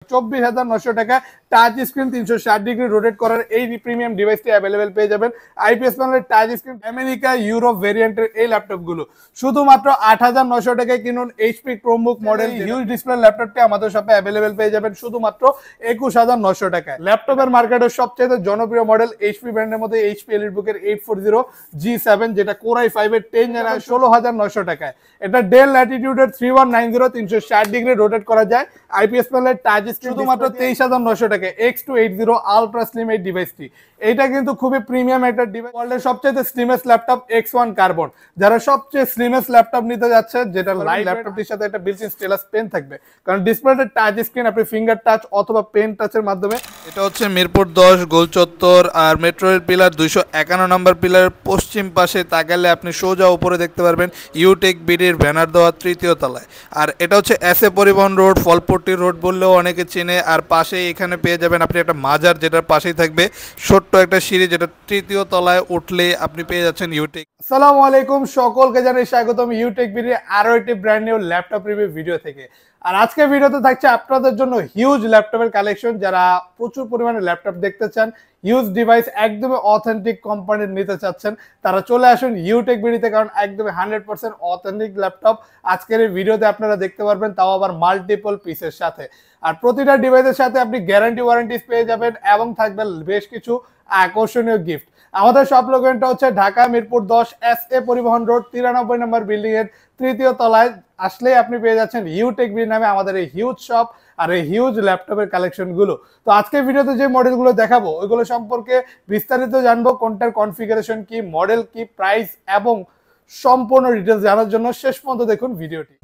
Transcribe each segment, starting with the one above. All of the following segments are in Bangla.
24,900 টাকা টাচ স্ক্রিন 360 ডিগ্রি রোটেট করার এই প্রিমিয়াম ডিভাইসটি অ্যাভেলেবেল পেয়ে যাবেন। আইপিএস প্যানেলের টাচ স্ক্রিন আমেরিকা ইউরোপ ভেরিয়েন্টের এই ল্যাপটপগুলো শুধুমাত্র 8,900 টাকায় কিনুন। HP Chromebook model huge display ল্যাপটপটি আমাদের শপে অ্যাভেলেবেল পেয়ে যাবেন শুধুমাত্র 21,900 টাকায়। ল্যাপটপের মার্কেটের সবচেয়ে জনপ্রিয় মডেল এইচপি ব্র্যান্ডের মধ্যে এইচপি এলিটবুকের 840 G7 যেটা কোর i5 এর 10 জেনারেশন 16,900 টাকায়। এটা ডেল ল্যাটিটিউডের 3190 360 ডিগ্রি রোটেট করা যায়। আইপিএস প্যানেলের টাচ স্ক্রিন শুধুমাত্র 23,900 টাকায়। X280 আলট্রা স্লিম এই ডিভাইসটি, এটা কিন্তু খুবই প্রিমিয়াম একটা ডিভাইস। ওয়ার্ল্ডের সবচেয়ে স্লিমেস্ট ল্যাপটপ X1 কার্বন। যারা সবচেয়ে স্লিমেস্ট ল্যাপটপ নিতে যাচ্ছে, যেটা লাইট ল্যাপটপটির সাথে একটা বিল্ট ইন স্টাইলাস পেন থাকবে, কারণ ডিসপ্লেতে টাচ স্ক্রিন আপনি ফিঙ্গার টাচ অথবা পেন টাচের মাধ্যমে। এটা হচ্ছে মিরপুর 10 গোল চত্বর আর মেট্রো রেল পিলার 251 নম্বর পিলারের পশ্চিম পাশে তাকালে আপনি সোজা উপরে দেখতে পারবেন ইউটেক বিডির ব্যানার দেওয়া তৃতীয় তলায়। আর এটা হচ্ছে এসএ পরিবহন রোড, ফলপট্টি রোড বললেও অনেকে চেনে। আর পাশেই এখানে পেয়ে যাবেন আপনি একটা মাজার, যেটার পাশেই থাকবে ছোট্ট একটা সিঁড়ি, যেটা তৃতীয় তলায় উঠলে আপনি পেয়ে যাচ্ছেন ইউটেক। আসসালামু আলাইকুম, সকলকে জানাই স্বাগতম ইউটেক বিডির আরো একটি brand new laptop review video থেকে। আর আজকের ভিডিওতে থাকছে আপনাদের জন্য হিউজ ল্যাপটপের কালেকশন। যারা প্রচুর পরিমাণে ল্যাপটপ দেখতে চান, হিউজ ডিভাইস একদমই অথেন্টিক কোম্পানির নিতে চাচ্ছেন, তারা চলে আসুন ইউটেক বিডিতে, কারণ একদমই 100% অথেন্টিক ল্যাপটপ আজকের এই ভিডিওতে আপনারা দেখতে পারবেন, তাও আবার মাল্টিপল পিসের সাথে। আর প্রতিটা ডিভাইসের সাথে আপনি গ্যারান্টি ওয়ারেন্টিস পেয়ে যাবেন এবং থাকবে বেশ কিছু আকর্ষণীয় গিফট। আমাদের শপ লোকেশনটা হচ্ছে ঢাকা মিরপুর 10 এসএ পরিবহন রোড 93 নম্বর বিল্ডিং এর তৃতীয় তলায়। আসলেই আপনি পেয়ে যাচ্ছেন ইউটেক বিডি নামে আমাদের এই হিউজ শপ আর এই হিউজ ল্যাপটপের কালেকশন গুলো। তো আজকের ভিডিওতে যে মডেলগুলো দেখাবো ওইগুলো সম্পর্কে বিস্তারিত জানবো, কোনটার কনফিগারেশন কি, মডেল কি, প্রাইস এবং সম্পূর্ণ ডিটেলস জানার জন্য শেষ পর্যন্ত দেখুন ভিডিওটি।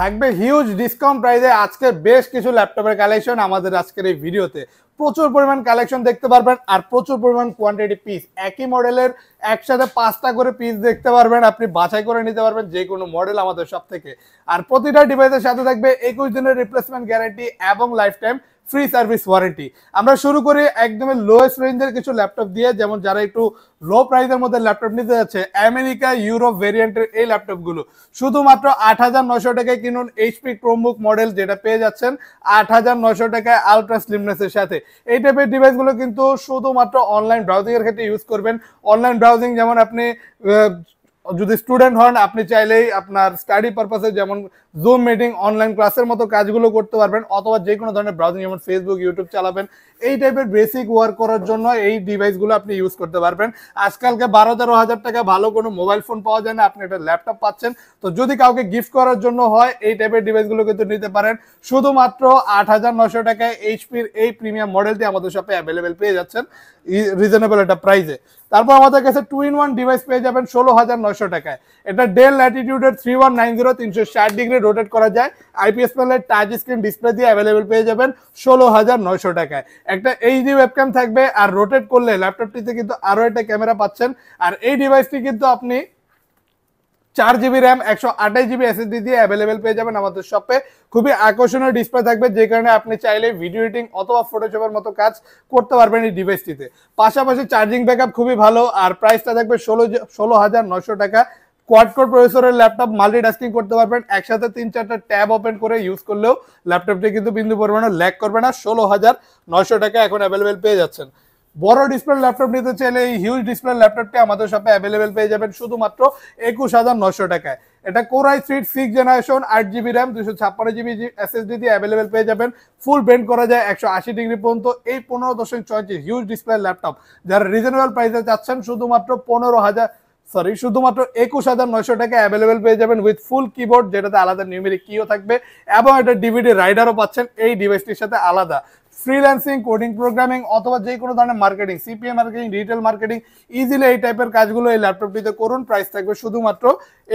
থাকবে হিউজ ডিসকাউন্ট প্রাইসে আজকে বেশ কিছু ল্যাপটপের কালেকশন আমাদের আজকের এই ভিডিওতে। প্রচুর পরিমাণ কালেকশন দেখতে পারবেন আর প্রচুর পরিমাণ কোয়ান্টিটি পিস। একই মডেলের একসাথে 5টা করে পিস দেখতে পারবেন, আপনি বাছাই করে নিতে পারবেন যে কোনো মডেল আমাদের সব থেকে। আর প্রতিটা ডিভাইসের সাথে থাকবে 21 দিনের রিপ্লেসমেন্ট গ্যারান্টি এবং life time free service warranty. আমরা শুরু করি একদমই লোয়েস্ট রেঞ্জের কিছু ল্যাপটপ দিয়ে, যেমন যারা একটু লো প্রাইসের মধ্যে ল্যাপটপ নিতে যাচ্ছে, আমেরিকা ইউরোপ ভেরিয়েন্টের এই ল্যাপটপগুলো শুধুমাত্র 8,900 টাকায় কিনুন। এইচপি ক্রোমবুক মডেল যেটা পেয়ে যাচ্ছেন 8,900 টাকায় আলট্রা স্লিমনেসের সাথে। এই টাইপের ডিভাইসগুলো কিন্তু শুধুমাত্র অনলাইন ব্রাউজিং এর ক্ষেত্রে ইউজ করবেন। অনলাইন ব্রাউজিং যেমন আপনি যদি স্টুডেন্ট হন, আপনি চাইলেই আপনার স্টাডি পারপাসে যেমন জুম মিটিং, অনলাইন ক্লাসের মতো কাজগুলো করতে পারবেন, অথবা যে কোনো ধরনের ব্রাউজিং যেমন ফেসবুক, ইউটিউব চালাবেন, এই টাইপের বেসিক ওয়ার্ক করার জন্য এই ডিভাইসগুলো আপনি ইউজ করতে পারবেন। আজকালকে 12-13 টাকা ভালো কোনো মোবাইল ফোন পাওয়া যায় না, আপনি একটা ল্যাপটপ পাচ্ছেন। তো যদি কাউকে গিফট করার জন্য হয়, এই টাইপের ডিভাইসগুলো কিন্তু নিতে পারেন। শুধুমাত্র 8,900 টাকায় এইচপির এই প্রিমিয়াম মডেলটি আমাদের শপে অ্যাভেলেবেল পেয়ে যাচ্ছেন রিজনেবল একটা প্রাইসে। তারপর আমাদের কাছে 2-in-1 ডিভাইস পেয়ে যাবেন 16,900 টাকায়। এটা ডেল ল্যাটিটিউডের 3190 360 ডিগ্রি রোটেট করা যায়। আইপিএস প্যানেলের টাচ স্ক্রিন ডিসপ্লে দিয়ে অ্যাভেলেবেল পেয়ে যাবেন 16,900 টাকায়। একটা এইচডি ওয়েবক্যাম থাকবে, আর রোটেট করলে ল্যাপটপটিতে কিন্তু আরো একটা ক্যামেরা পাচ্ছেন। আর এই ডিভাইসটি কিন্তু আপনি 4GB র্যাম 128GB SSD দিয়ে অ্যাভেলেবেল পেয়ে যাবেন আমাদের শপে। খুবই আকর্ষণীয় ডিসপ্লে থাকবে, যে কারণে আপনি চাইলে ভিডিও এডিটিং অথবা ফটোশপের মতো কাজ করতে পারবেন এই ডিভাইসটিতে। পাশাপাশি চার্জিং ব্যাকআপ খুবই ভালো। আর প্রাইসটা থাকবে 16,900 টাকা। কোয়াড কোর প্রসেসরের ল্যাপটপ, মাল্টিটাস্কিং করতে পারবেন, একসাথে 3-4টা ট্যাব ওপেন করে ইউজ করলেও ল্যাপটপটি কিন্তু বিন্দু পরিমাণে ল্যাগ করবে না। 16,900 টাকা এখন অ্যাভেলেবেল পেয়ে যাচ্ছেন। বড় ডিসপ্লে ল্যাপটপ নিতে চাইলে এই হিউজ ডিসপ্লে ল্যাপটপটি আমাদের শপে অ্যাভেলেবেল পেয়ে যাবেন শুধুমাত্র 21,900 টাকায়। এটা core i3 6 generation 8GB RAM 256GB SSD দিয়ে অ্যাভেলেবেল পেয়ে যাবেন। ফুল বেন্ড করা যায় 180 ডিগ্রি পর্যন্ত। এই 15.6 হিউজ ডিসপ্লে ল্যাপটপ যারা রিজনেবল প্রাইসে চাচ্ছেন, শুধুমাত্র 21,900 টাকা অ্যাভেলেবেল পেয়ে যাবেন উইথ ফুল কিবোর্ড, যেটাতে আলাদা নিউমেরিক কিও থাকবে এবং একটা ডিভিডি রাইডারও পাচ্ছেন এই ডিভাইসটির সাথে আলাদা। ফ্রিল্যান্সিং, কোডিং, প্রোগ্রামিং অথবা যে কোনো ধরনের marketing, CPA marketing, digital marketing easily এই টাইপের কাজগুলো এই ল্যাপটপটিতে করুন। প্রাইস থাকবে শুধুমাত্র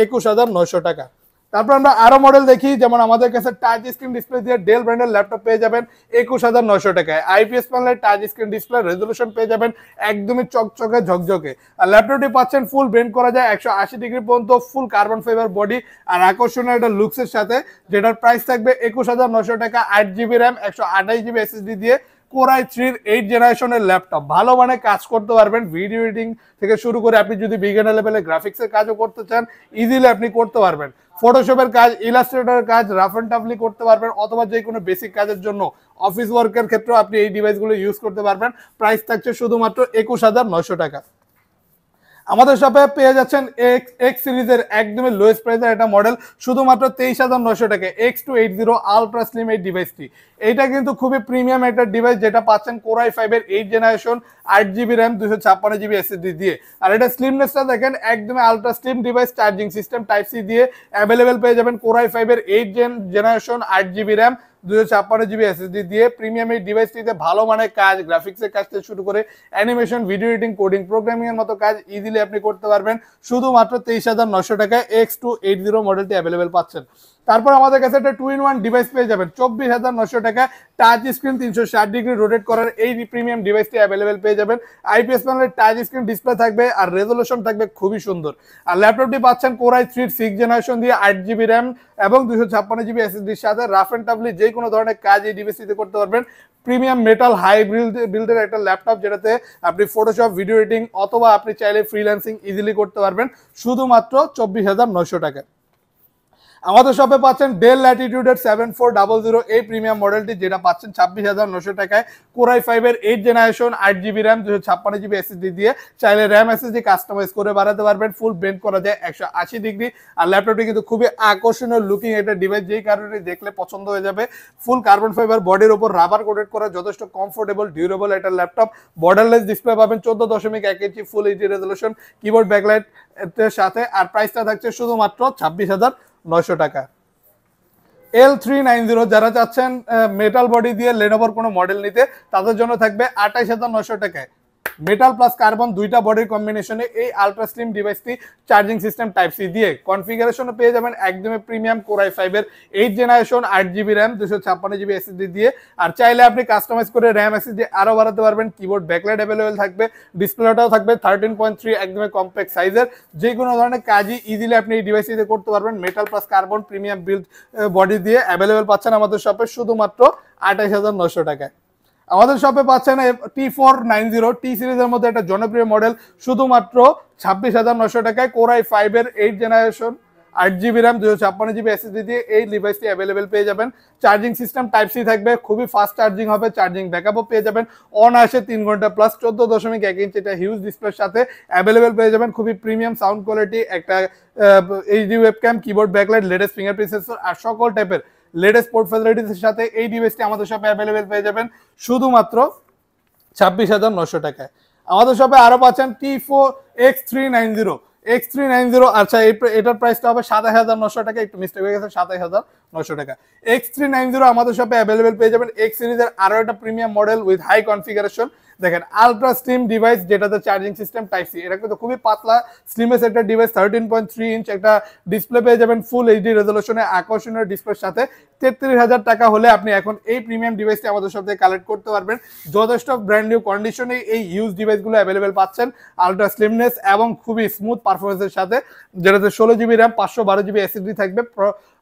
21,900 টাকা। তারপর আমরা আরো মডেল দেখি, যেমন আমাদের কাছে টাচ স্ক্রিন ডিসপ্লে দিয়ে ডেল ব্র্যান্ডের ল্যাপটপ পেয়ে যাবেন 21,900 টাকায়। আইপিএস প্যানেলের টাচ স্ক্রিন ডিসপ্লে রেজলিউশন পেয়ে যাবেন একদমই চকচকে ঝকঝকে। আর ল্যাপটপটি পাচ্ছেন ফুল বেন্ড করা যায় 180 ডিগ্রি পর্যন্ত, ফুল কার্বন ফাইবার বডি আর আকর্ষণীয় একটা লুকসের সাথে, যেটার প্রাইস থাকবে 21,900 টাকা। 8GB র্যাম 128GB এসএসডি দিয়ে Core i3 8 জেনারেশনের ল্যাপটপ, ভালো মানে কাজ করতে পারবেন। ভিডিও এডিটিং থেকে শুরু করে আপনি যদি বিগিনার লেভেলে গ্রাফিক্সের কাজও করতে চান, ইজিলি আপনি করতে পারবেন। ফটোশপের কাজ, ইলাস্ট্রেটরের কাজ রাফ এন্ড টাফলি করতে পারবেন, অথবা যে কোনো বেসিক কাজের জন্য অফিস ওয়ার্কের ক্ষেত্রেও আপনি এই ডিভাইসগুলো ইউজ করতে পারবেন। প্রাইস থাকছে শুধুমাত্র 21,900 টাকা। আমাদের শপে পেয়ে যাচ্ছেন এক্স সিরিজের একদমই লোয়েস্ট প্রাইসের একটা মডেল, শুধুমাত্র 23,900 টাকায় X280 আলট্রা স্লিম এই ডিভাইসটি। এইটা কিন্তু খুবই প্রিমিয়াম একটা ডিভাইস, যেটা পাচ্ছেন Core i5 এর 8 generation 8GB RAM 256GB SSD দিয়ে। আর এটা স্লিমনেসটা দেখেন, একদমই ultra slim device. Charging system type C দিয়ে অ্যাভেলেবেল পেয়ে যাবেন Core i5 এর 8 generation 8GB RAM 256GB SSD দিয়ে। প্রিমিয়াম এই ডিভাইসটিতে ভালো মানের কাজ, গ্রাফিক্সের কাজ থেকে শুরু করে animation, video editing, coding, programming এর মতো কাজ ইজিলি আপনি করতে পারবেন। শুধুমাত্র 23,900 টাকায় X280 মডেলটি অ্যাভেলেবেল পাচ্ছেন। তারপর আমাদের কাছে একটা 2-in-1 ডিভাইস পেয়ে যাবেন 24,900 টাকায়। টাচ স্ক্রিন 360 ডিগ্রি রোটেট করার এই প্রিমিয়াম ডিভাইসটি অ্যাভেলেবেল পেয়ে যাবেন। আইপিএস প্যানেলের টাচ স্ক্রিন ডিসপ্লে থাকবে আর রেজলিউশন থাকবে খুবই সুন্দর। আর ল্যাপটপটি পাচ্ছেন Core i3 6 জেনারেশন দিয়ে 8GB র্যাম এবং 256GB এসএসডির সাথে। রাফ এন্ড টাফলি যে কোনো ধরনের কাজ এই ডিভাইসটিতে করতে পারবেন। প্রিমিয়াম মেটাল হাই বিল্ডের একটা ল্যাপটপ, যেটাতে আপনি ফটোশপ, ভিডিও এডিটিং অথবা আপনি চাইলে ফ্রিল্যান্সিং ইজিলি করতে পারবেন, শুধুমাত্র 24,900 টাকা। আমাদের শপে পাচ্ছেন ডেল ল্যাটিটিউডের 7400 এই প্রিমিয়াম মডেলটি, যেটা পাচ্ছেন 26,900 টাকায়। Core i5 এর 8 generation 8GB RAM 256GB SSD দিয়ে। চাইলে র্যাম এসএসডি কাস্টমাইজ করে বাড়াতে পারবেন, ফুল বেন্ড করা যায় 180 ডিগ্রি। আর ল্যাপটপটি কিন্তু খুবই আকর্ষণীয় লুকিং একটা ডিভাইস, যেই কারণে দেখলে পছন্দ হয়ে যাবে। ফুল কার্বন ফাইবার বডির উপর রাবার কোটেড করা, যথেষ্ট কমফোর্টেবল ডিউরেবল একটা ল্যাপটপ। বর্ডারলেস ডিসপ্লে পাবেন 14.1 inch full HD resolution, keyboard backlight এর সাথে। আর প্রাইসটা থাকছে শুধুমাত্র 26,900 টাকা। L390 যারা চাচ্ছেন মেটাল বডি দিয়ে লেনোভোর কোনো মডেল নিতে, তাদের জন্য থাকবে 28,900 টাকায়। মেটাল প্লাস কার্বন দুইটা বডির কম্বিনেশনে এই আলট্রা স্লিম ডিভাইসটি চার্জিং সিস্টেম টাইপ সি দিয়ে। কনফিগারেশনে পেয়ে যাবেন একদমই প্রিমিয়াম Core i5 এর 8 generation 8GB RAM 256GB SSD দিয়ে। আর চাইলে আপনি কাস্টমাইজ করে র্যাম এসএসডি আরো বাড়াতে পারবেন। কিবোর্ড ব্যাকলাইট অ্যাভেলেবেল থাকবে, ডিসপ্লেটাও থাকবে 13.3 একদমই কম্প্যাক্ট সাইজের। যে কোনো ধরনের কাজই ইজিলি আপনি এই ডিভাইসটিতে করতে পারবেন। Metal plus carbon premium build body দিয়ে অ্যাভেলেবেল পাচ্ছেন আমাদের শপে শুধুমাত্র 28,900 টাকায়। আমাদের শপে পাচ্ছেন T490 টি সিরিজের মধ্যে একটা জনপ্রিয় মডেল, শুধুমাত্র 26,900 টাকায়। Core i5 এর 8 generation 8GB RAM 256GB SSD দিয়ে এই ডিভাইসটি অ্যাভেলেবেল পেয়ে যাবেন। চার্জিং সিস্টেম টাইপ সি থাকবে, খুবই ফাস্ট চার্জিং হবে। চার্জিং ব্যাকআপও পেয়ে যাবেন অনায়াসে 3 ঘন্টা প্লাস। 14.1 ইঞ্চি এটা হিউজ ডিসপ্লের সাথে অ্যাভেলেবেল পেয়ে যাবেন। খুবই প্রিমিয়াম সাউন্ড কোয়ালিটি, একটা HD webcam, keyboard backlight, latest fingerprint sensor আর সকল টাইপের লেটেস্ট পোর্ট ফ্যাসিলিটিসের সাথে এই ডিভাইসটি আমাদের শপে অ্যাভেলেবেল পেয়ে যাবেন শুধুমাত্র 26,900 টাকায়। আমাদের শপে আরো পাচ্ছেন X390 আচ্ছা এটার প্রাইসটা হবে 27,900 টাকা, একটু মিস্টেক হয়ে গেছে, 27,900 টাকা। X390 আমাদের শপে অ্যাভেলেবেল পেয়ে যাবেন। এক্স সিরিজের আরো একটা premium model with high configuration, দেখেন আলট্রা স্লিম ডিভাইস, যেটাতে চার্জিং সিস্টেম টাইপ সি। এটা কিন্তু খুবই পাতলা স্লিমেস একটা ডিভাইস। 13.3 ইঞ্চ একটা ডিসপ্লে পেয়ে যাবেন ফুল এইচডি রেজলিউশনে আকর্ষণীয় ডিসপ্লের সাথে। 33,000 টাকা হলে আপনি এখন এই প্রিমিয়াম ডিভাইসটি আমাদের সাথে কালেক্ট করতে পারবেন। যথেষ্ট ব্র্যান্ড নিউ কন্ডিশনে এই ইউজ ডিভাইসগুলো অ্যাভেলেবেল পাচ্ছেন আলট্রা স্লিমনেস এবং খুবই স্মুথ পারফরমেন্সের সাথে, যেটাতে 16GB র্যাম 512GB এসএসডি থাকবে।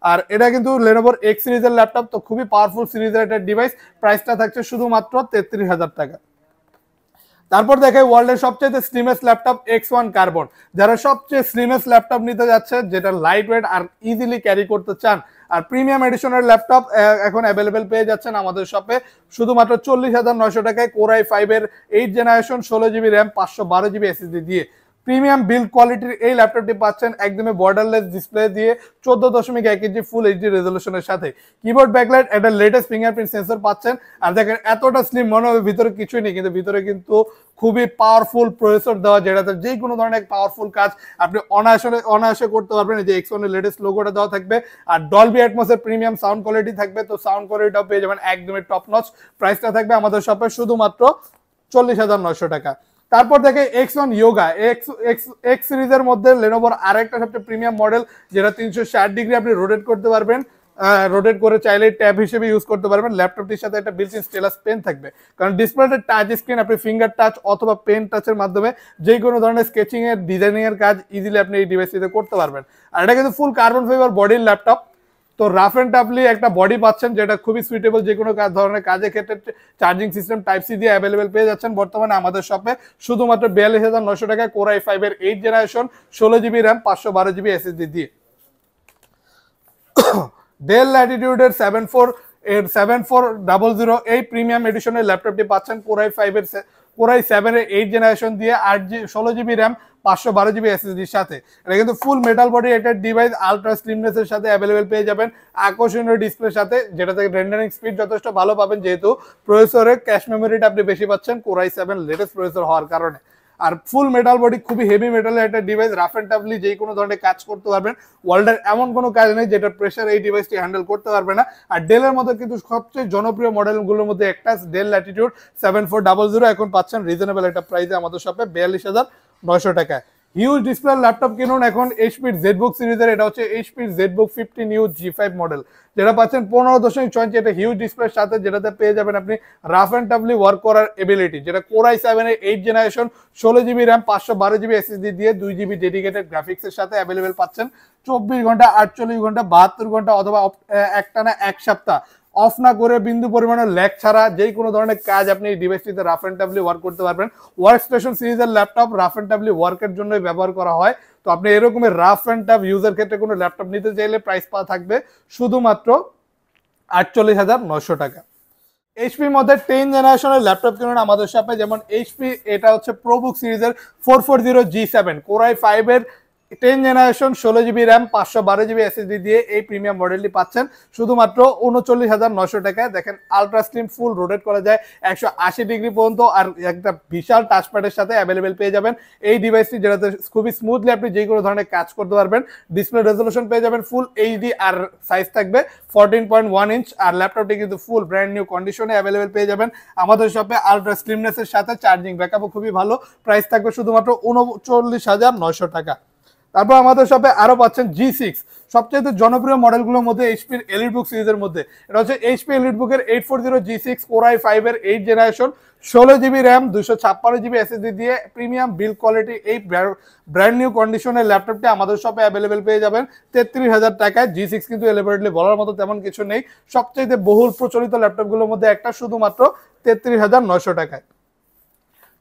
আর এটা কিন্তু লেনোভোর এক্স সিরিজের ল্যাপটপ, তো খুবই পাওয়ারফুল সিরিজের একটা ডিভাইস। প্রাইসটা থাকছে শুধুমাত্র 33,000 টাকা। তারপর দেখে ওয়ার্ল্ডের সবচেয়ে স্লিমেস্ট ল্যাপটপ X1 কার্বন। যারা সবচেয়ে স্লিমেস্ট ল্যাপটপ নিতে যাচ্ছে, যেটা লাইট ওয়েট আর ইজিলি ক্যারি করতে চান, আর প্রিমিয়াম এডিশনের ল্যাপটপ এখন অ্যাভেলেবেল পেয়ে যাচ্ছেন আমাদের শপে শুধুমাত্র 40,900 টাকায়। Core i5 এর 8 generation 16GB RAM 512GB SSD দিয়ে। প্রিমিয়াম বিল্ড কোয়ালিটির এই ল্যাপটপটি পাচ্ছেন একদমই বর্ডারলেস ডিসপ্লে দিয়ে 14.1 ইঞ্চি ফুল এইচডি রেজলিউশনের সাথে। কিবোর্ড ব্যাকলাইট, একটা লেটেস্ট ফিঙ্গারপ্রিন্ট সেন্সর পাচ্ছেন। আর দেখেন এতটা স্লিম মনে হবে ভিতরে কিছুই নেই, কিন্তু ভিতরে কিন্তু খুবই পাওয়ারফুল প্রসেসর দেওয়া, যেটাতে যে কোনো ধরনের পাওয়ারফুল কাজ আপনি অনায়াসে করতে পারবেন। এই যে X1 এর লেটেস্ট লোগোটা দেওয়া থাকবে আর ডলবি অ্যাটমসের প্রিমিয়াম সাউন্ড কোয়ালিটি থাকবে, তো সাউন্ড কোয়ালিটিটাও পেয়ে যাবেন একদমই টপ নচ। প্রাইসটা থাকবে আমাদের শপে শুধুমাত্র 40,900 টাকা। তারপর দেখে X1 Yoga, X সিরিজের মধ্যে লেনোভোর আরেকটা সবচেয়ে প্রিমিয়াম মডেল, যেটা 360 ডিগ্রি আপনি রোটেট করতে পারবেন, রোটেট করে চাইলে ট্যাব হিসেবে ইউজ করতে পারবেন। ল্যাপটপটির সাথে একটা বিল্ট ইন স্টেলাস পেন থাকবে, কারণ ডিসপ্লেতে টাচ স্ক্রিন, আপনি ফিঙ্গার টাচ অথবা পেন টাচের মাধ্যমে যে কোনো ধরনের স্কেচিং এর, ডিজাইনিং এর কাজ ইজিলি আপনি এই ডিভাইসটিতে করতে পারবেন। আর এটা কিন্তু ফুল কার্বন ফাইবার বডির ল্যাপটপ, তো রাফ অ্যান্ড টাফলি একটা বডি পাচ্ছেন যেটা খুবই সুইটেবল যে কোনো ধরনের কাজের ক্ষেত্রে। চার্জিং সিস্টেম টাইপ সি দিয়ে অ্যাভেলেবেল পেয়ে যাচ্ছেন বর্তমানে আমাদের শপে শুধুমাত্র 42,900 টাকায়, কোর i5 এর 8 generation, 16 GB RAM, 512 GB SSD দিয়ে। ডেল ল্যাটিটিউডের 7400 এই প্রিমিয়াম এডিশনের ল্যাপটপটি পাচ্ছেন কোর i7 এর 8 জেনারেশন দিয়ে, 16 জিবি র্যাম, 512 জিবি এসএসডির সাথে। এটা কিন্তু ফুল মেটাল বডি একটা ডিভাইস, আলট্রা স্লিমনেস এর সাথে অ্যাভেলেবেল পেয়ে যাবেন, আকর্ষণীয় ডিসপ্লের সাথে, যেটা থেকে রেন্ডারিং স্পিড যথেষ্ট ভালো পাবেন, যেহেতু প্রসেসরের ক্যাশ মেমোরিটা আপনি বেশি পাচ্ছেন কোর i7 লেটেস্ট প্রসেসর হওয়ার কারণে। আর ফুল মেটাল বডি, খুবই হেভি মেটালের একটা ডিভাইস, রাফ অ্যান্ড টাফলি যে কোনো ধরনের কাজ করতে পারবেন। ওয়ার্ল্ডের এমন কোনো কাজ নেই যেটা প্রেশার এই ডিভাইসটি হ্যান্ডেল করতে পারবে না। আর ডেলের মধ্যে কিন্তু সবচেয়ে জনপ্রিয় মডেলগুলোর মধ্যে একটা ডেল ল্যাটিটিউড 7400 এখন পাচ্ছেন রিজনেবল একটা প্রাইসে আমাদের শপে 42,900 টাকায়। হিউজ ডিসপ্লে ল্যাপটপ কিনুন এখন এইচপির জেডবুক সিরিজের, এটা হচ্ছে এইচপির জেডবুক 15U G5 মডেল, যেটা পাচ্ছেন 15.6 এটা হিউজ ডিসপ্লের সাথে, যেটাতে পেয়ে যাবেন আপনি রাফ অ্যান্ড টাফলি ওয়ার্ক করার এবিলিটি, যেটা কোর i7 এর 8 generation, 16 GB RAM, 512 GB SSD দিয়ে, 2 জিবি ডেডিকেটেড গ্রাফিক্সের সাথে অ্যাভেলেবেল পাচ্ছেন 24 ঘন্টা, 48 ঘন্টা, 72 ঘন্টা অথবা একটানা এক সপ্তাহ অফ না করে বিন্দু পরিমাণের ল্যাগ ছাড়া যে কোনো ধরনের কাজ আপনি এই ডিভাইসটিতে রাফ অ্যান্ড টাফলি ওয়ার্ক করতে পারবেন। ওয়ার্ক স্টেশন সিরিজের ল্যাপটপ রাফ অ্যান্ড টাফলি ওয়ার্কের জন্যই ব্যবহার করা হয়। তো আপনি এরকমের রাফ অ্যান্ড টাফ ইউজের ক্ষেত্রে কোনো ল্যাপটপ নিতে চাইলে প্রাইস পাওয়া থাকবে শুধুমাত্র 48,900 টাকা। এইচপির মধ্যে 10 জেনারেশনের ল্যাপটপ কিনুন আমাদের শপে, যেমন এইচপি, এটা হচ্ছে প্রোবুক সিরিজের 440G7 কোর i5 এর 10 generation, 16 GB RAM, 512 GB SSD দিয়ে এই প্রিমিয়াম মডেলটি পাচ্ছেন শুধুমাত্র 39,900 টাকায়। দেখেন আলট্রা স্লিম, ফুল রোটেট করা যায় 180 ডিগ্রি পর্যন্ত, আর একটা বিশাল টাচপ্যাডের সাথে অ্যাভেলেবেল পেয়ে যাবেন এই ডিভাইসটি, যেটাতে খুবই স্মুথলি আপনি যে কোনো ধরনের কাজ করতে পারবেন। ডিসপ্লে রেজলিউশন পেয়ে যাবেন ফুল এইচডি, আর সাইজ থাকবে 14.1 ইঞ্চ। আর ল্যাপটপটি কিন্তু ফুল ব্র্যান্ড নিউ কন্ডিশনে অ্যাভেলেবেল পেয়ে যাবেন আমাদের শপে, আলট্রা স্লিমনেসের সাথে, চার্জিং ব্যাকআপও খুবই ভালো। প্রাইস থাকবে শুধুমাত্র 39,900 টাকা। তারপর আমাদের শপে আরো পাচ্ছেন G6, সবচেয়ে জনপ্রিয় মডেলগুলোর মধ্যে এইচপির এলিটবুক সিরিজের মধ্যে, এটা হচ্ছে এইচপি এলিটবুকের 840G6 কোর i5 এর 8 generation, 16 GB RAM, 256 GB SSD দিয়ে প্রিমিয়াম বিল্ড কোয়ালিটি এই ব্র্যান্ড নিউ কন্ডিশনের ল্যাপটপটি আমাদের শপে অ্যাভেলেবেল পেয়ে যাবেন 33,000 টাকায়। G6 কিন্তু এলিভেটলি বলার মতো তেমন কিছু নেই, সবচেয়ে বহুল প্রচলিত ল্যাপটপগুলোর মধ্যে একটা, শুধুমাত্র 33,900 টাকায়।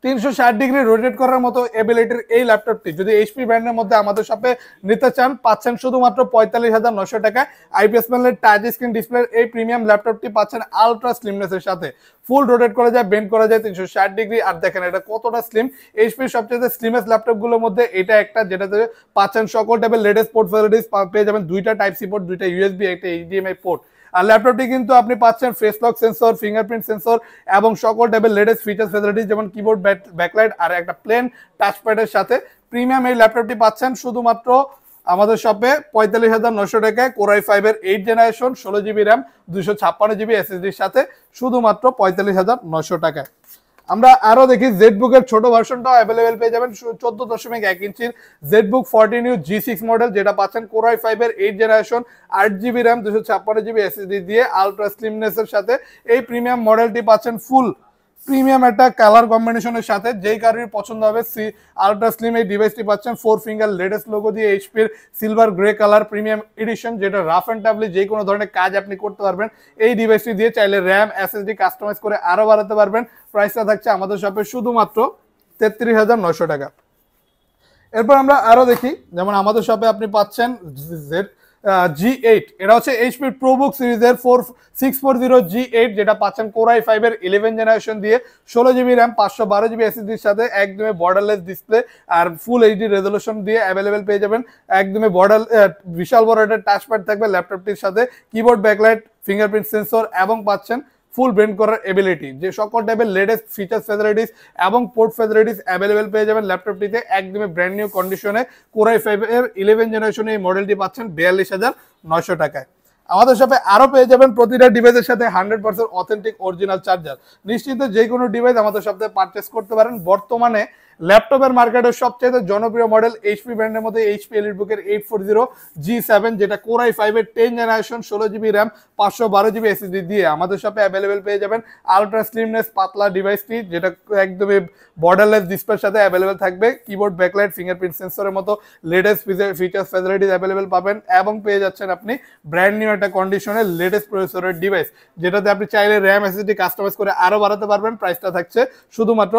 360 ডিগ্রি রোটেট করার মতো এবিলিটির এই ল্যাপটপটি যদি এইচপি ব্র্যান্ডের মধ্যে আমাদের শপে নিতে চান, পাচ্ছেন শুধুমাত্র 45,900 টাকায়। আইপিএস প্যানেলের টাচ স্ক্রিন ডিসপ্লের এই প্রিমিয়াম ল্যাপটপটি পাচ্ছেন আলট্রা স্লিমনেসের সাথে, ফুল রোটেট করা যায়, বেন্ড করা যায় 360 ডিগ্রি। আর দেখেন এটা কতটা স্লিম, এইচপির সবচেয়ে স্লিমেস্ট ল্যাপটপগুলোর মধ্যে এটা একটা, যেটাতে পাচ্ছেন সকল টাইপের লেটেস্ট পোর্ট ফ্যাসিলিটিস পেয়ে যাবেন, 2টা টাইপ সি পোর্ট, 2টা ইউএসবি, একটা এইচডিএমআই পোর্ট। আর ল্যাপটপটি কিন্তু আপনি পাচ্ছেন face lock sensor, fingerprint sensor এবং সকল টাইপের লেটেস্ট ফিচার ফ্যাসিলিটিস, যেমন কিবোর্ড, ব্যাকলাইট আর একটা প্লেন টাচপ্যাডের সাথে। প্রিমিয়াম এই ল্যাপটপটি পাচ্ছেন শুধুমাত্র আমাদের শপে 45,900 টাকায়, কোর i5 এর 8 জেনারেশন, 16 জিবি র্যাম, 256 জিবি এসএসডির সাথে, শুধুমাত্র 45,900 টাকায়। আমরা আরো দেখি জেডবুকের ছোট ভার্সনটাও অ্যাভেলেবেল পেয়ে যাবেন, 14.1 ইঞ্চির জেডবুক 14U G6 মডেল, যেটা পাচ্ছেন কোর i5 এর 8 generation, 8 GB RAM, 256 GB SSD দিয়ে, আলট্রা স্লিমনেসের সাথে। এই প্রিমিয়াম মডেলটি পাচ্ছেন ফুল প্রিমিয়াম একটা কালার কম্বিনেশনের সাথে, যেই কালারই পছন্দ হবে আলট্রা স্লিম এই ডিভাইসটি পাচ্ছেন 4 ফিঙ্গার লেটেস্ট লোগো দিয়ে, এইচপির silver grey colour premium edition, যেটা রাফ অ্যান্ড টাফলি যে কোনো ধরনের কাজ আপনি করতে পারবেন এই ডিভাইসটি দিয়ে। চাইলে র্যাম, এসএসডি কাস্টমাইজ করে আরো বাড়াতে পারবেন। প্রাইসটা থাকছে আমাদের শপে শুধুমাত্র 33,900 টাকা। এরপর আমরা আরো দেখি, যেমন আমাদের শপে আপনি পাচ্ছেন G8, এটা হচ্ছে এইচপি প্রোবুক সিরিজের 640G8, যেটা পাচ্ছেন কোর i5 এর 11 জেনারেশন দিয়ে, 16 জিবি র্যাম, 512 জিবি এসএসডির সাথে, একদমই বর্ডারলেস ডিসপ্লে আর ফুল এইচডি রেজলিউশন দিয়ে অ্যাভেলেবেল পেয়ে যাবেন। একদমই বিশাল বড় একটা টাচপ্যাড থাকবে ল্যাপটপটির সাথে, কিবোর্ড, ব্যাকলাইট, ফিঙ্গারপ্রিন্ট সেন্সর এবং পাচ্ছেন ফুল ব্রেন্ড করার এবিলিটি, যে সকল টাইপের লেটেস্ট ফিচার ফ্যাসিলিটিস এবং পোর্ট ফ্যাসিলিটিস অ্যাভেলেবেল পেয়ে যাবেন ল্যাপটপটিতে একদমই ব্র্যান্ড নিউ কন্ডিশনে। কোর i5 এর 11 জেনারেশনে এই মডেলটি পাচ্ছেন 42,900 টাকায়। আমাদের শপে আরো পেয়ে যাবেন প্রতিটা ডিভাইসের সাথে 100% অথেন্টিক অরিজিনাল চার্জার। নিশ্চিত যে কোনো ডিভাইস আমাদের শপ থেকে পারচেস করতে পারেন। বর্তমানে ল্যাপটপের মার্কেটের সবচেয়ে জনপ্রিয় মডেল এইচপি ব্র্যান্ডের মধ্যে এইচপি এলিটবুকের 840G7, যেটা Core i5 এর 10 generation, 16GB RAM, 512GB SSD দিয়ে আমাদের শপে অ্যাভেলেবেল পেয়ে যাবেন। আলট্রা স্লিমনেস পাতলা ডিভাইসটি, যেটা একদমই বর্ডারলেস ডিসপ্লের সাথে অ্যাভেলেবেল থাকবে। কিবোর্ড, ব্যাকলাইট, ফিঙ্গারপ্রিন্ট সেন্সরের মতো লেটেস্ট ফিচার্স ফ্যাসিলিটিস অ্যাভেলেবেল পাবেন এবং পেয়ে যাচ্ছেন আপনি ব্র্যান্ড নিউ একটা কন্ডিশনের লেটেস্ট প্রসেসরের ডিভাইস, যেটাতে আপনি চাইলে র্যাম এসএসডি কাস্টমাইজ করে আরো বাড়াতে পারবেন। প্রাইসটা থাকছে শুধুমাত্র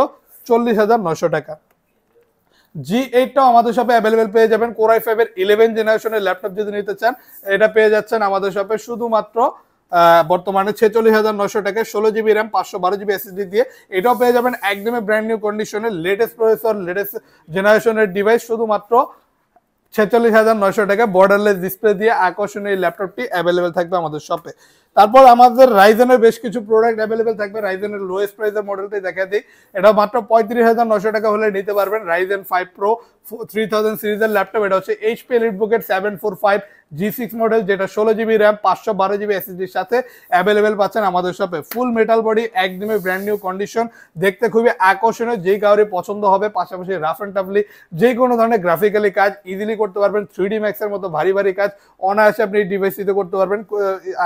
40,900 টাকা। G8টাও আমাদের শপে অ্যাভেলেবেল পেয়ে যাবেন। Core i5 এর 11 জেনারেশনের ল্যাপটপ যদি নিতে চান, এটা পেয়ে যাচ্ছেন আমাদের শপে শুধুমাত্র বর্তমানে 46,900 টাকায়, 16GB র্যাম, 512GB এসএসডি দিয়ে। এটাও পেয়ে যাবেন একদমই ব্র্যান্ড নিউ কন্ডিশনের লেটেস্ট প্রসেসর, লেটেস্ট জেনারেশনের ডিভাইস, শুধুমাত্র 46,900 টাকা বর্ডারলেস ডিসপ্লে দিয়ে আকর্ষণীয় এই ল্যাপটপটি অ্যাভেলেবেল থাকবে আমাদের শপে। তারপর আমাদের রাইজেনের বেশ কিছু প্রোডাক্ট অ্যাভেলেবেল থাকবে। রাইজেনের লোয়েস্ট প্রাইসের মডেলটাই দেখা দিই, এটা মাত্র 35,900 টাকা হলে নিতে পারবেন। রাইজেন 5 প্রো 3000 সিরিজের ল্যাপটপ, এটা হচ্ছে এইচপি এলিটবুকের 745G6 মডেল, যেটা 16GB র্যাম, 512GB এসএসডির সাথে অ্যাভেলেবেল পাচ্ছেন আমাদের শপে। ফুল মেটাল বডি, একদমই ব্র্যান্ড নিউ কন্ডিশন, দেখতে খুবই আকর্ষণীয়, যেই কাউরে পছন্দ হবে। পাশাপাশি রাফ অ্যান্ড টাফলি যে কোনো ধরনের গ্রাফিক্যালি কাজ ইজিলি করতে পারবেন। 3D Max এর মতো ভারী ভারী কাজ অনায়াসে আপনি এই ডিভাইসটিতে করতে পারবেন।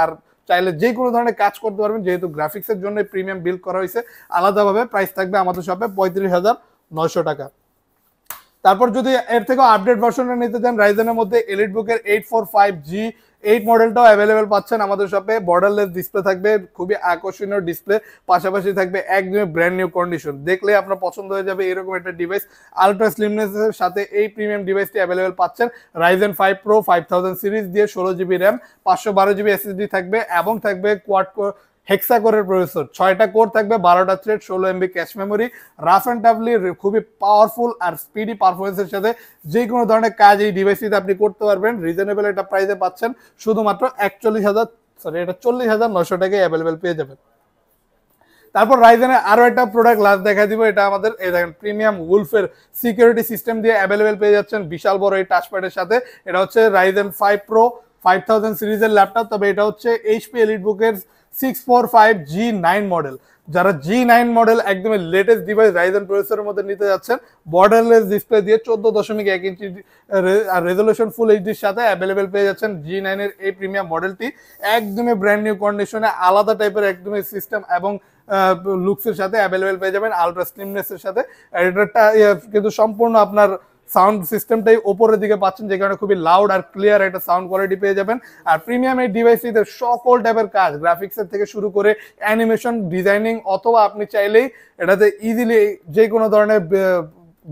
আর চাইলে যে কোনো ধরনের কাজ করতে পারবেন, যেহেতু গ্রাফিক্সের জন্য প্রিমিয়াম বিল্ড করা হয়েছে আলাদাভাবে। প্রাইস থাকবে আমাদের শপে 35,900 টাকা। তারপর যদি এর থেকে আপডেট ভার্সনটা নিতে চান, রাইজেনের মধ্যে এলিটবুকের 845G8 মডেলটাও অ্যাভেলেবেল পাচ্ছেন আমাদের শপে। বর্ডারলেস ডিসপ্লে থাকবে, খুবই আকর্ষণীয় ডিসপ্লে, পাশাপাশি থাকবে একদমই ব্র্যান্ড নিউ কন্ডিশন, দেখলে আপনার পছন্দ হয়ে যাবে এরকম একটা ডিভাইস। আলট্রা স্লিমনেসের সাথে এই প্রিমিয়াম ডিভাইসটি অ্যাভেলেবেল পাচ্ছেন। রাইজেন 5 প্রো 5000 সিরিজ দিয়ে 16GB র্যাম, 512GB এসএসডি থাকবে এবং থাকবে কোয়াড কোর হেক্সা কোরের প্রসেসর, 6টা কোর থাকবে, 12টা thread, 16MB cache memory. Rough and toughly খুবই পাওয়ারফুল আর স্পিডি পারফরমেন্সের সাথে যে কোনো ধরনের কাজ এই ডিভাইসটিতে আপনি করতে পারবেন। রিজনেবল একটা প্রাইসে পাচ্ছেন, শুধুমাত্র 40,900 টাকায় অ্যাভেলেবেল পেয়ে যাবেন। তারপর রাইজেনের আরো একটা প্রোডাক্ট লাস্ট দেখা দিব, এটা আমাদের এই দেখেন প্রিমিয়াম উলফের সিকিউরিটি সিস্টেম দিয়ে অ্যাভেলেবেল পেয়ে যাচ্ছেন বিশাল বড় এই টাচপ্যাডের সাথে। এটা হচ্ছে রাইজেন 5 প্রো 5000 সিরিজের ল্যাপটপ, তবে এটা হচ্ছে এইচপি এলিটবুকের 645G9 মডেল। যারা G9 মডেল একদমই লেটেস্ট ডিভাইস রাইজেন প্রসেসরের মধ্যে নিতে যাচ্ছেন, বর্ডারলেস ডিসপ্লে দিয়ে 14.1 ইঞ্চি রেজলিউশন ফুল এইচডির সাথে অ্যাভেলেবেল পেয়ে যাচ্ছেন G9 এর এই প্রিমিয়াম মডেলটি। একদমই ব্র্যান্ড নিউ কন্ডিশনে আলাদা টাইপের একদমই সিস্টেম এবং লুকসের সাথে অ্যাভেলেবেল পেয়ে যাবেন, আলট্রা স্লিমনেসের সাথে। এটাটা কিন্তু সম্পূর্ণ আপনার সাউন্ড সিস্টেমটাই ওপরের দিকে পাচ্ছেন, যে কারণে খুবই লাউড আর ক্লিয়ার একটা সাউন্ড কোয়ালিটি পেয়ে যাবেন। আর প্রিমিয়াম এই ডিভাইসটিতে সকল টাইপের কাজ, গ্রাফিক্সের থেকে শুরু করে অ্যানিমেশন, ডিজাইনিং, অথবা আপনি চাইলেই এটাতে ইজিলি যে কোনো ধরনের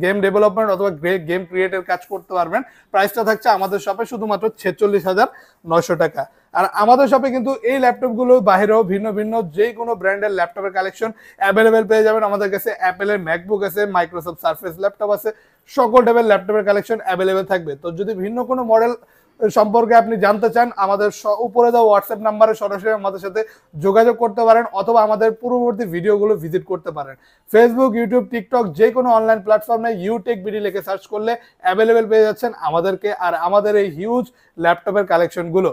গেম ডেভেলপমেন্ট অথবা গেম ক্রিয়েটের কাজ করতে পারবেন। প্রাইসটা থাকছে আমাদের শপে শুধুমাত্র 46,900 টাকা। আর আমাদের শপে কিন্তু এই ল্যাপটপগুলো বাইরেও ভিন্ন ভিন্ন যে কোনো ব্র্যান্ডের ল্যাপটপের কালেকশন অ্যাভেলেবেল পেয়ে যাবেন। আমাদের কাছে অ্যাপেলের ম্যাকবুক আছে, মাইক্রোসফট সারফেস ল্যাপটপ আছে, সকল টাইপের ল্যাপটপের কালেকশন অ্যাভেলেবেল থাকবে। তো যদি ভিন্ন কোনো মডেল সম্পর্কে আপনি জানতে চান, আমাদের উপরে দেওয়া হোয়াটসঅ্যাপ নাম্বারে সরাসরি আমাদের সাথে যোগাযোগ করতে পারেন, অথবা আমাদের পূর্ববর্তী ভিডিওগুলো ভিজিট করতে পারেন। ফেসবুক, ইউটিউব, টিকটক যে কোনো অনলাইন প্ল্যাটফর্মে ইউটেক বিডি লিখে সার্চ করলে অ্যাভেলেবেল পেয়ে যাচ্ছেন আমাদেরকে আর আমাদের এই হিউজ ল্যাপটপের কালেকশনগুলো।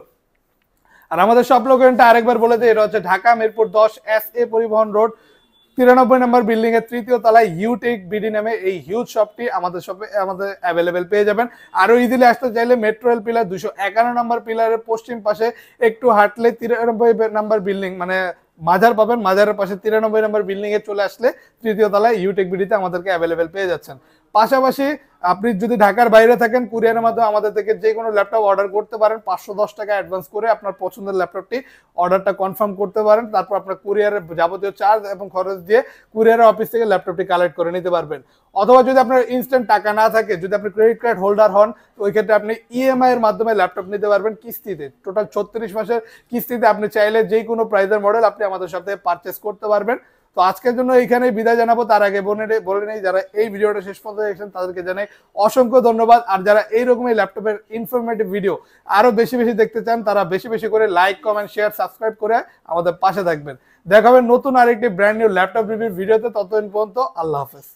আর আমাদের সব লোকেশনটা আরেকবার বলে দিই, এটা হচ্ছে ঢাকা মিরপুর 10 SA পরিবহন রোড 93 নম্বর বিল্ডিং এর 3য় তলায় ইউটেক বিডি নামে এই হিউজ শপটি আমাদের শপে আমাদের অ্যাভেলেবেল পেয়ে যাবেন। আরো ইজিলি আসতে চাইলে মেট্রো রেল পিলার 251 নম্বর পিলারের পশ্চিম পাশে একটু হাঁটলে 93 নম্বর বিল্ডিং মানে মাজার পাবেন, মাজারের পাশে 93 নম্বর বিল্ডিং এ চলে আসলে 3য় তলায় ইউটেক বিডিতে আমাদেরকে অ্যাভেলেবেল পেয়ে যাচ্ছেন। পাশাপাশি আপনি যদি ঢাকার বাইরে থাকেন, কুরিয়ারের মাধ্যমে আমাদের থেকে যে কোনো ল্যাপটপ অর্ডার করতে পারেন। 510 টাকা অ্যাডভান্স করে আপনার পছন্দের ল্যাপটপটি অর্ডারটা কনফার্ম করতে পারেন। তারপর আপনার কুরিয়ারের যাবতীয় চার্জ এবং খরচ দিয়ে কুরিয়ারের অফিস থেকে ল্যাপটপটি কালেক্ট করে নিতে পারবেন। অথবা যদি আপনার ইনস্ট্যান্ট টাকা না থাকে, যদি আপনি ক্রেডিট কার্ড হোল্ডার হন, তো ওই ক্ষেত্রে আপনি ইএমআই এর মাধ্যমে ল্যাপটপ নিতে পারবেন কিস্তিতে। টোটাল 36 মাসের কিস্তিতে আপনি চাইলে যে কোনো প্রাইসের মডেল আপনি আমাদের সাথে পারচেস করতে পারবেন। তো আজকের জন্য এইখানেই বিদায় জানাবো। তার আগে বলে নেই, যারা এই ভিডিওটা শেষ পর্যন্ত দেখছেন তাদেরকে জানাই অসংখ্য ধন্যবাদ। আর যারা এইরকমই ল্যাপটপের ইনফরমেটিভ ভিডিও আরো বেশি বেশি দেখতে চান, তারা বেশি বেশি করে লাইক, কমেন্ট, শেয়ার, সাবস্ক্রাইব করে আমাদের পাশে থাকবেন। দেখা হবে নতুন আরেকটি ব্র্যান্ড নিউ ল্যাপটপ রিভিউ ভিডিওতে। ততদিন পর্যন্ত আল্লাহ হাফেজ।